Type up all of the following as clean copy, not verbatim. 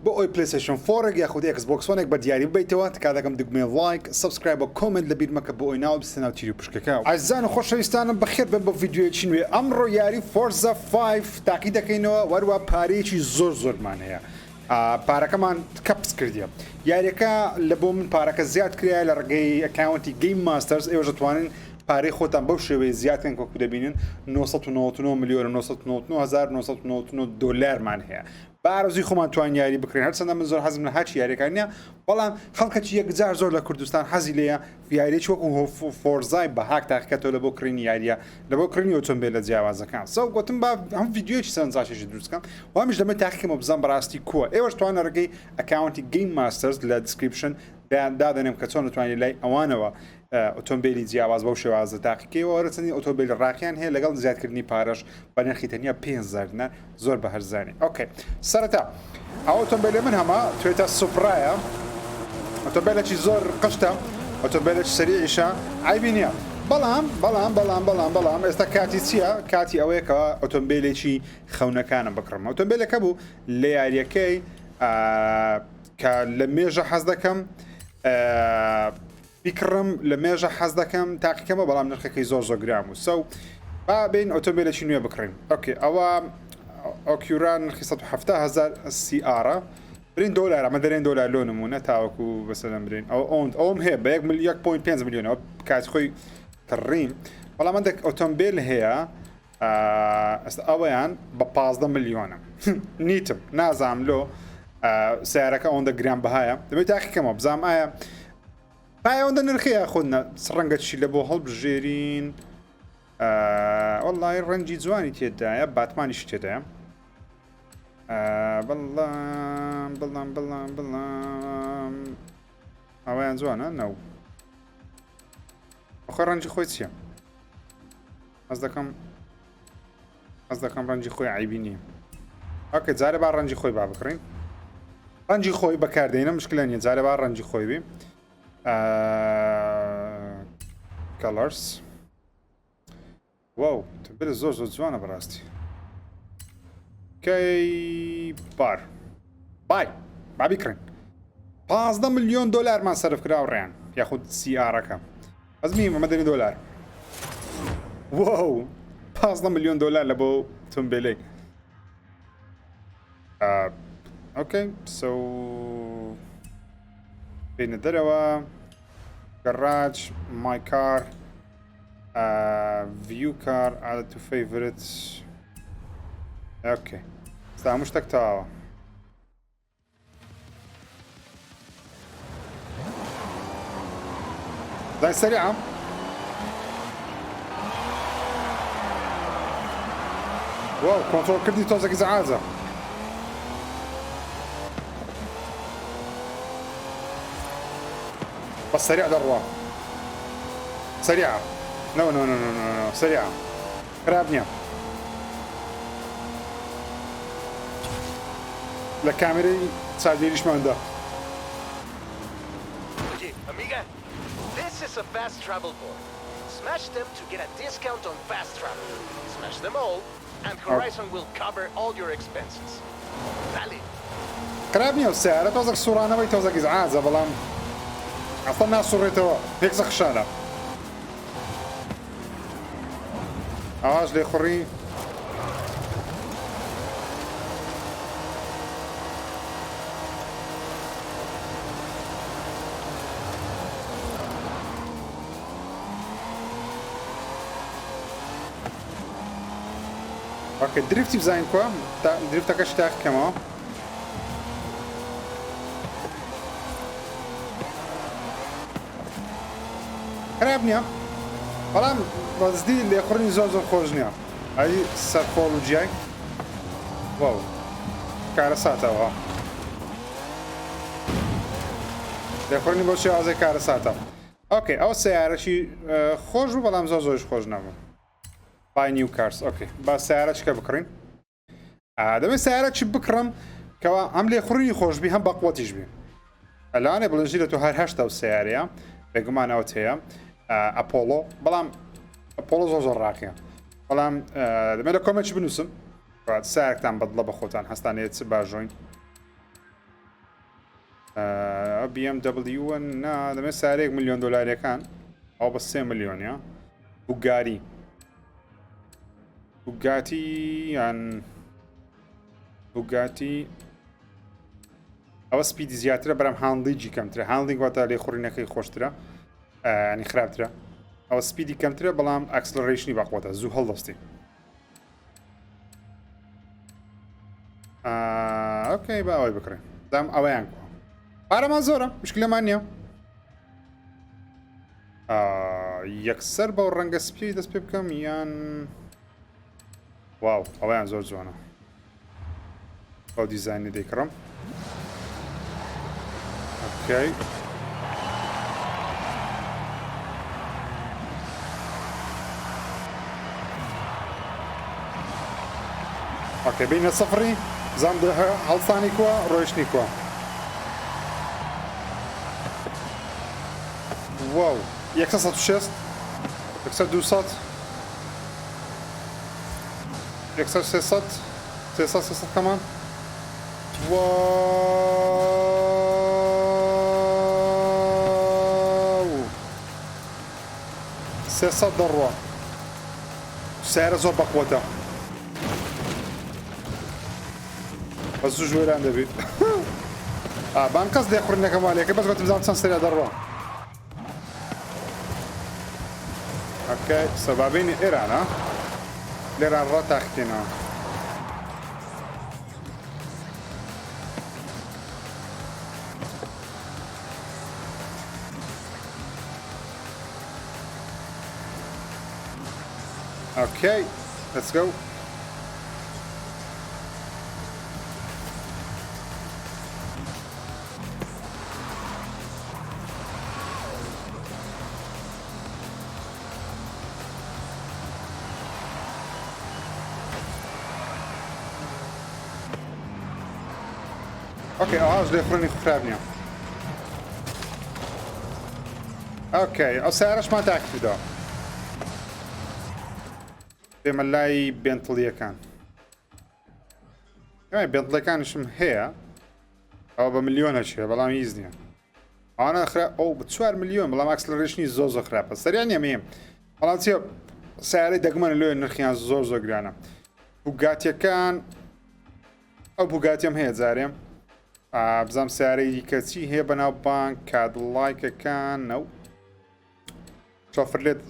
بۆ ئەوی پلیستیشن 4 یاخود ئەکس بۆکس وانێک بە دیاری ببیتەوە تکاتەکەم دگمێ لایک سبسکرایب و کۆمنت لە بیر مەکە بۆ ئەوی ناو بستە ناو تیری پشکەکە. عزیزان و خۆشەویستانم بەخێر بن بۆ ڤیدیۆیەکی نوێ. ئەمڕۆ یاری فۆرزا 5 تاقی دەکەینەوە، وەروە پارەیەکی زۆرمان هەیە. پارەکەمان کەپس کردیە. یاریەکە لە بۆ من پارەکە زیاد کرایە لە ڕێگەی ئەکاونتی گەیم ماستەرز. ئێوە دەتوانن پارەی خۆتان بەو شێوەیە زیادکەن کۆکو دەبینن 999 ملیۆن 999,999 دۆلارمان هەیە. بارزوی خۆمان توان یاری بکرێن. هەرچەندە من زۆر حەزم لە هەچ یاریەکان نییە، بەڵام خەڵکەکی یەکجار زۆر لە کوردستان حەزی لێیە یاریێکی وەکو فۆرزای بەهاک تاقیکاتەوە لە بۆ کڕینی یاریە لە بۆ کڕینی ئۆتۆمبیل لە جیاوازەکان. سەو گوتم با ئەم ڤیدیۆیەکی سەرنجاشێکی دروستکەم وامیش دەمە تاقیکەمە بزانم بەڕاستی کووە. ئێوەش توانە ڕێگەی ئەکاونتی گەیم ماستەرز لە دیسکریپشن دادەنێم کە چۆن دەتوانێت لای ئەوانەوە ئۆتۆمبیلی جیاواز بەو شێوازە تاقیکەوە وەرەچەندی ئۆتۆمبیل ڕاکیان هەیە لەگەڵ زیادکردنی پارەش بە نرخی تەنیا 5,000 دینار زۆر بەهەرزانێ. ئۆکێ سەرەتا ئەو ئۆتۆمبیلە من هەما توێتە سوپرایە، ئۆتۆمبیلێکی زۆر قشتە، ئۆتۆمبیلێکی سەریعیشە، عیبی نییە. بەڵام ئێستا کاتی چییە؟ کاتی ئەوەیەکەوە ئۆتۆمبیلێکی خەونەکانم بکڕم. ئۆتۆمبیلەکە بوو لە یاریەکەی کە لە مێژە حەز دەکەم بیکڕم، لە مێژە حەز دەکەم تاقیکەمە، بەڵام نرخەکەی زۆر گرام و سەو با بین ئۆتۆمبیلێکی نوێ بکڕین. ئۆکێ ئەوە ئۆکیوران نرخی 170,000 CR برین دۆلار، ئەمە دەرێن دۆلار لۆ نمونە تاوەکو بەسەلەم برین ئەوم هەیە بە 1.5 ملیۆن ئەو کاتی خۆی کڕین، بەڵام ئەندێک ئۆتۆمبیل هەیە ئەوەیان بە 15 ملیۆنە نیتم نازام لۆ سیارەکە ئەوەندە گران بەهایە. دەبێت تاقیکەمە بزانم ئایا ئەوەندە نرخەیە خودنە سڕەنگە چی لە بۆ هەڵبژێرین. وەڵڵای ڕەنجی جوانی تێدایە، باتمانیش تێدایە. بەڵام ئەوەیان جوانە نەو ئەخۆ ڕەنجی خۆی چییە؟ ئەس دەکەم ڕەنجی خۆی عیبی نییە. ئۆکێ جارێ با ڕەنجی خۆی با بکڕین، ڕەنجی خۆی بەکاردێنە مشکلە نییە، جارێ با ڕەنجی خۆی بی. کەلەرس واو تبێت زۆر جوانە بەڕاستی. کەی بار بای با بیکڕین 15 ملیۆن دۆلارمان سەرف کرا ڕێیان یاخود CRەکە ئەزمیم ئەمە دەنی دۆلار. واو 15 ملیۆن دۆلار لە بۆ ئۆتۆمبیلەی. ئۆکەی سو بینە دەرەوە گەڕاج مای کار view car add to favorites. اوكي هەموو شتێک تەواوە. دای سەریعە واو کۆنتڕۆڵ کردی تۆزێکی زەعازە. بەس سەریع دەڕوا سەریعە نو سريعة خراب نيا لكاميري تساعدني ليش ما عنده. Amiga, this is a fast travel board. Smash them to get a discount on fast travel. Smash them all, and Horizon will cover all your expenses. Dale. خراب نيا السعر توزك الصورة أنا بيت توزك إزعاج بلام أصلا الناس صورته هيك زخشانة. ئاواش لێ خوڕی ئۆکێ دریفتی بزانین کووە دریفتەکەش تاقیکەمەوە. خراب نییە بەڵام بەزدی لێخوڕنی زۆر خۆش نییە. ئەی سەرخۆڵ و جیای واو کارە ساتەوە لێخوڕنی بۆ شێوازەی کارە ساتە. ئۆکێ ئەو سیارەشی خۆش بوو بەڵام زۆرش خۆش نەبوو. بای نیو کارس. ئۆکێ با سیارە چکە بکڕین؟ دەبێت سیارە چی بکڕم کەەوە ئەم لێخوڕنی خۆشببی هەم بەقوەتیش بی. ئەلانێ بڵنجی لە تۆ هەر هەشتا و سیارەیە بێگومانەوە هەیە ئەپۆلۆ، بەڵام ئەپۆلۆ زۆر ڕاقیە، بەڵام دەمێت لە کۆمەچ بنووسم سیارێکتان بەدڵە بە خۆتان هەستانەیە چ باژۆین. بي ام دبليو نا دەمێ سارێک ملیۆن دۆلارەکان ئەو بە 3 ملیۆنە بوگاتی یان بوگاتی ئەوە سپیدی زیاترە بەرام هاندلیجی کەمترە هاندلینگ واتە لێ خوڕینەکەی خۆشترە ینی خراپترە ئەوە سپیدی کەمترە بەڵام ئەکسلەرێشنی باقوتە زوو هەڵدەستی ئۆکەی با ئەوەی بکڕێ دام ئەوەیان کووە پارەمان زۆرە مشکلەمان نییە یەکسەر بەو ڕەنگە سپی دەست پێ بکەم یان واو ئەوەیان زۆر جوانە ئەو دیزاینی دەیکڕم اوكي اوكي بين الصفري زامدها هەڵسانی کووە ڕۆیشتنی کووە واو 160 200 300 300 كمان واو 300 ضربة سعر زور بقوته بس جويران دبي بان قصدي يخرجنا كمان لكن بس قلت مزام سنسري ضربة اوكي سبابين ايران ها ليران را تحتنا Okay, let's go. Okay, هاش لي فرني خرابني. Okay, سعرش ما تاكد ده. بملاي بنتليكان يعني بنتليكانشم هي او بمليون هالشي بلام يزني انا خرا او بتسوار مليون بلام اكسلريشني زوز خراب سريع ميم بلام تي سعري دقمان لو نرخيان زوز غرانا بوغاتي كان او بوغاتي ام هي زاريم بزام سعري كتي هي بناو بانك كاد لايك كان نو شوفرليت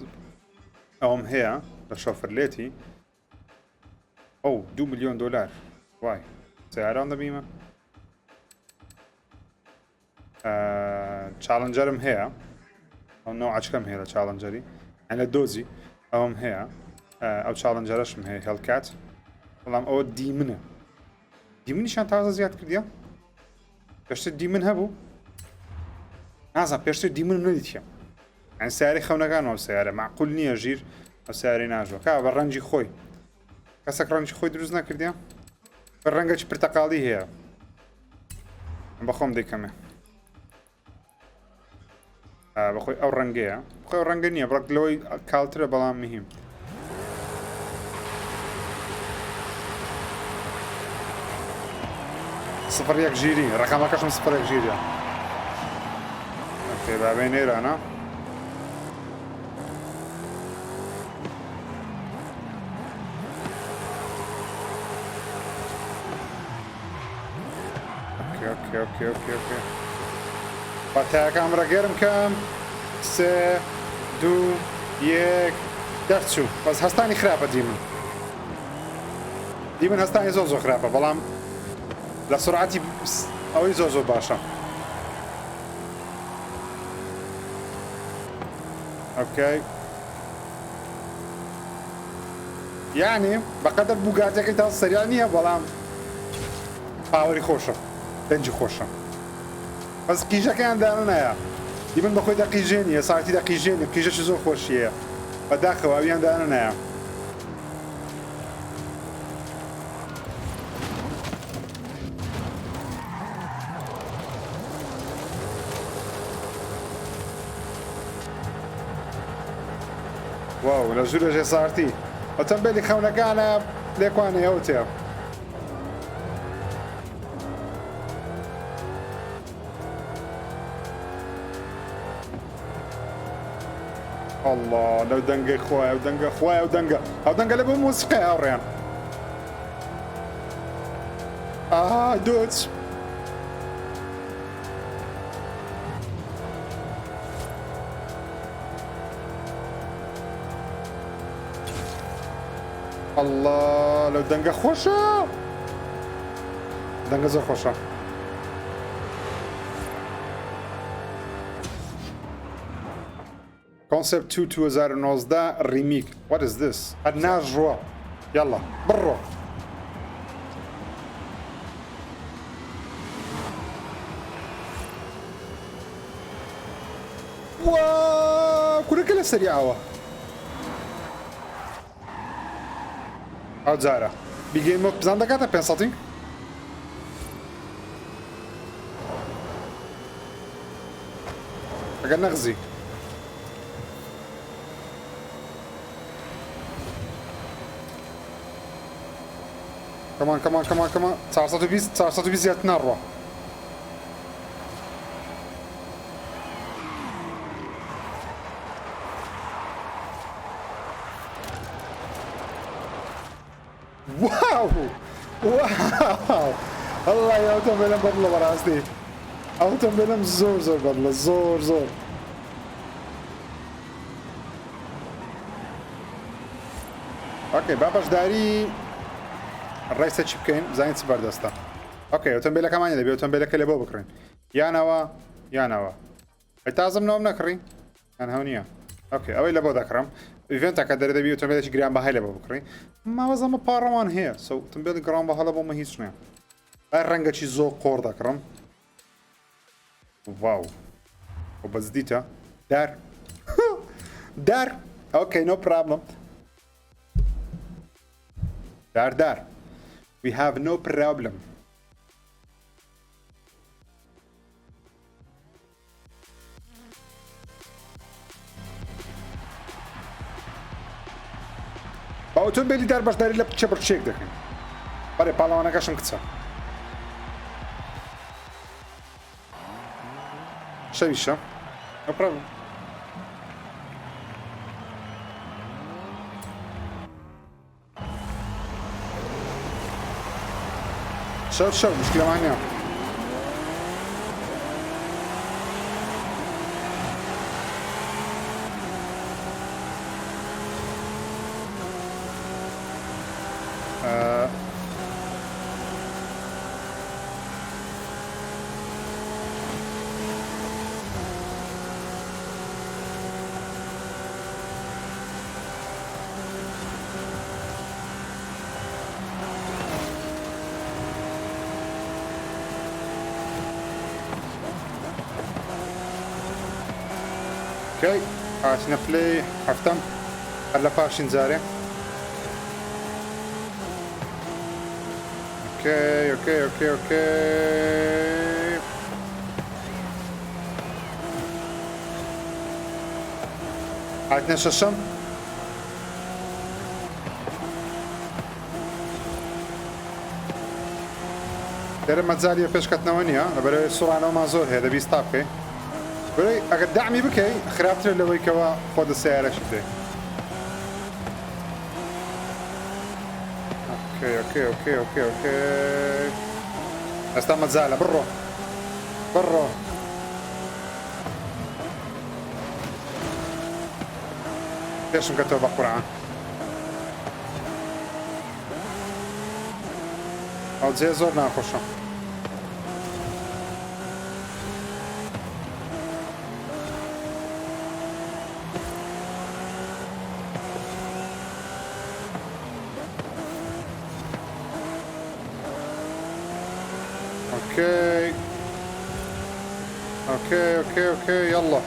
اوم هي شوفرليتي او 2 مليون دولار واي سعران دبيمه تشالنجرم هي او نوع كم هي تشالنجري انا دوزي اوم هي او تشالنجرش هي هيلكات والله او ديمنه ديمني شان تازه زياد كرديا بيشت ديمن هبو نازا بيشت ديمن نديتيا يعني سعري خونكان او سعره معقول نيه جير سعري ناجو كا بالرنجي خوي كاسك رنجي خوي دروز نكرديا بالرنجة برتقالي هي بخوم دي كمان بخوي او رنجية بخوي رنجنية برك لوي كالتر بلام مهم صفر يك جيري رقمك كم صفر يك جيري اوكي بابين انا اوكي باتها كاميرا غيرم كام سه دو يك درتشو بس هستاني خرابة ديمن هستاني زوزو خرابة بلام لسرعتي اوي زوزو باشا اوكي يعني بقدر بوغاتك انت سريعني بلام باوري خوشه بنجي خوشة بس قيجة كان دارنا يا ديما بخوي دقيجيني ساعتي دقيجيني قيجة شزو خوشية بداخل وابيان دارنا يا واو لجولة جي صارتي وتنبالي خونا كان ليكوانا يوتيا الله لو دنقة خويا ودنقة خويا ودنقة أو دنقة لبو موسيقى أوريان دوتش الله لو دنقة خوشة دنقة زر خوشة كونسبت 2 2019 ريميك وات از ذس الناس جوا يلا برو واو كلها سريعة او زارا بيجين موت بزن دكاتا pensating اگر نغزي كمان كمان كمان كمان صار 120 زيادة نروح واو واو الله يا اوتومبيلم بدله براستي اوتومبيلم زور زور بدله زور زور اوكي باباش داري الرئيس تشي بكين زين سبردستا اوكي اوتومبيلا كمان يدبي اوتومبيلا كلي بو بكرين يا نوا اتازم نوم نكري انا هونيا اوكي اوي لبو ذكرم ايفنت كدر دبي اوتومبيلا تشي جرام بهاي لبو بكرين ما وزم بارمان هي سو اوتومبيلا جرام بهاي لبو ما هيش نيا الرنجة تشي زو قور ذكرم واو وبزديتا دار دار اوكي نو بروبلم دار we have no problem اوتومبيلي دار باش داري لب تشبر تشيك داكن باري بالا انا كاش نكتسا شايفه no problem شو مشكلة معنا اوكي عشنا بلاي حفتم هلا باشين زاري اوكي عدنا ششم داير متزالية فيش كتنوانيا لبري السرعة ما زور هذا بيستابكي بري اگر دعمي بكي خرابتر لوي كوا خود السيارة شفتي اوكي استا متزالة برو ليش مكتوب بقرعة او زي زور ناخشه اوكي يلا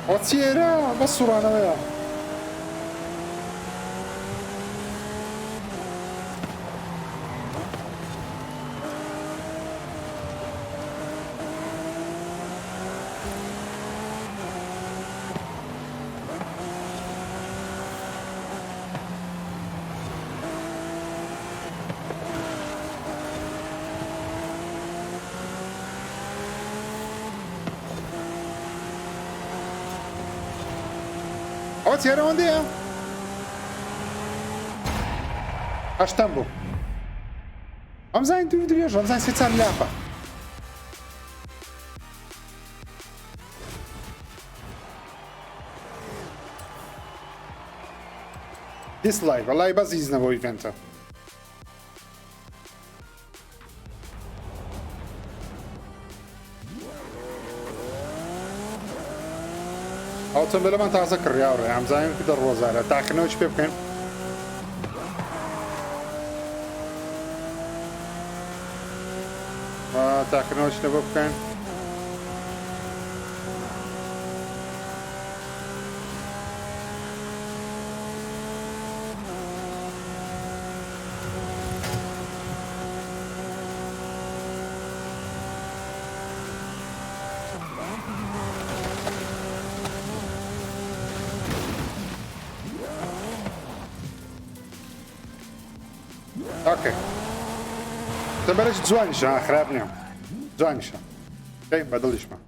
واتسيرا بصوا انا وياه ئەوە چێرەوەندەیە هەشتم بوو ئەم زین دوور درێژ ئەم زین سێ چەند لاپە دیسلایک وەڵای بەس هیزنەوە ئیڤێنتە ئۆتۆمبیلەمان تازە کڕیاوڕێ ئەم زانین کە دەڕۆزارە تاقنەوە چ پێ بکەین تاقنەوە چ لەبە بکەین اوكي تبرش جوانيشة خراب نيوم جوانيشة اوكي بدلش ما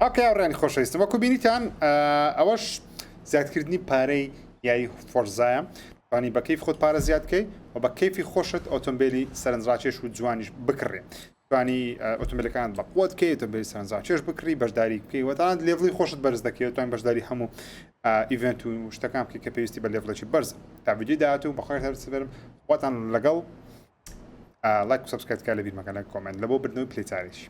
اوكي اوراني خوش هستم وكو بینیتان اوش زیادکردنی پارەی یای فۆرزایە توانی بە کەیف خۆت پارە زیاد بکەی و بە کەیفی خۆشت ئۆتۆمبیلی سەرنجڕاکێش و جوانیش بکڕێ توانی ئۆتۆمبیلەکان بە قوت بکەی ئۆتۆمبیلی سەرنجڕاکێش بکڕی بەشداری بکەی وەتەنانەت لێڤڵی خۆشت بەرز دەکەی توانی بەشداری هەموو ئیڤێنت و شتەکان بکەی کە پێویستی بە لێڤڵێکی بەرز تا ڤیدیۆی داهاتوو بەخۆی هەرسبەرم خواتان لەگەڵ لایک و سەبسکرایب کە لە بیرمەکە لە کۆمنت لە بۆ بردنەوەی پلەی چارێکی